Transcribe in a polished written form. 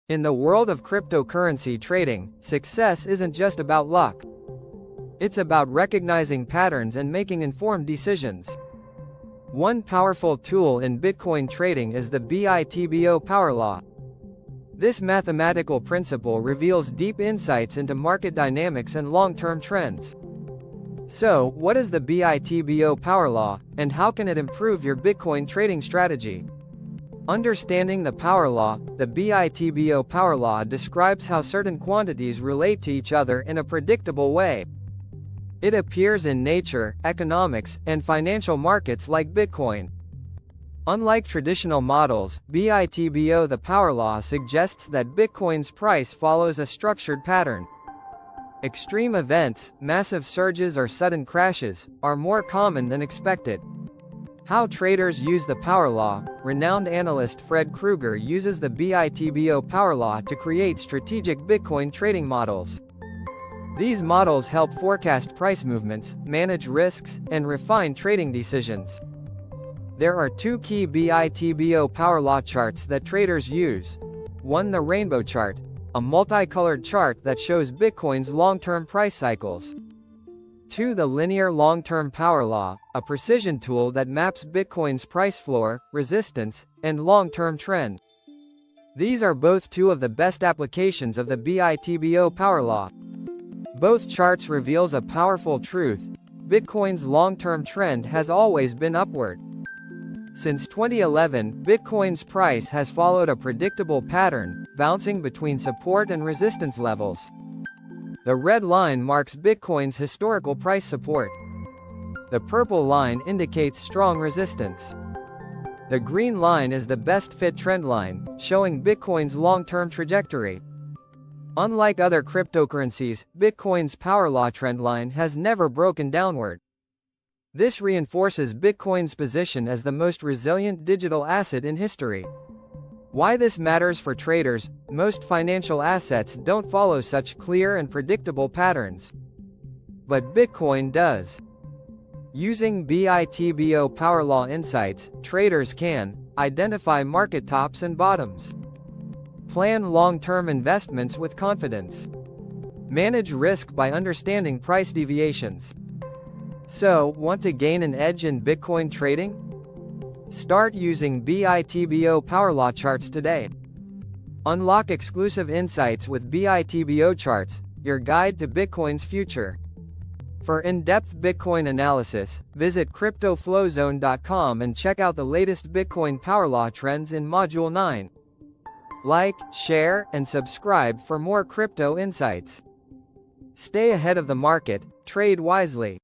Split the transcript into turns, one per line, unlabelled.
In the world of cryptocurrency trading, success isn't just about luck. It's about recognizing patterns and making informed decisions. One powerful tool in Bitcoin trading is the BITBO Power Law. This mathematical principle reveals deep insights into market dynamics and long-term trends. So, what is the BITBO Power Law, and how can it improve your Bitcoin trading strategy? Understanding the power law, the BITBO Power Law describes how certain quantities relate to each other in a predictable way. It appears in nature, economics, and financial markets like Bitcoin. Unlike traditional models, BITBO the Power Law suggests that Bitcoin's price follows a structured pattern. Extreme events, massive surges or sudden crashes, are more common than expected. How traders use the power law. Renowned analyst Fred Krueger uses the BITBO Power Law to create strategic Bitcoin trading models. These models help forecast price movements, manage risks, and refine trading decisions. There are two key BITBO Power Law charts that traders use. 1. The rainbow chart, a multicolored chart that shows Bitcoin's long-term price cycles. 2. The linear long-term power law, a precision tool that maps Bitcoin's price floor, resistance, and long-term trend. These are both two of the best applications of the BITBO Power Law. Both charts reveals a powerful truth: Bitcoin's long-term trend has always been upward. Since 2011, Bitcoin's price has followed a predictable pattern, bouncing between support and resistance levels. The red line marks Bitcoin's historical price support. The purple line indicates strong resistance. The green line is the best fit trend line, showing Bitcoin's long-term trajectory. Unlike other cryptocurrencies, Bitcoin's power law trend line has never broken downward. This reinforces Bitcoin's position as the most resilient digital asset in history. Why this matters for traders: most financial assets don't follow such clear and predictable patterns. But Bitcoin does. Using BITBO Power Law insights, traders can identify market tops and bottoms, plan long-term investments with confidence, manage risk by understanding price deviations. So, want to gain an edge in Bitcoin trading? Start using BITBO Power Law charts today. Unlock exclusive insights with BITBO charts, your guide to Bitcoin's future. For in-depth Bitcoin analysis, visit CryptoFlowZone.com and check out the latest Bitcoin Power Law trends in Module 9. Like, share, and subscribe for more crypto insights. Stay ahead of the market, trade wisely.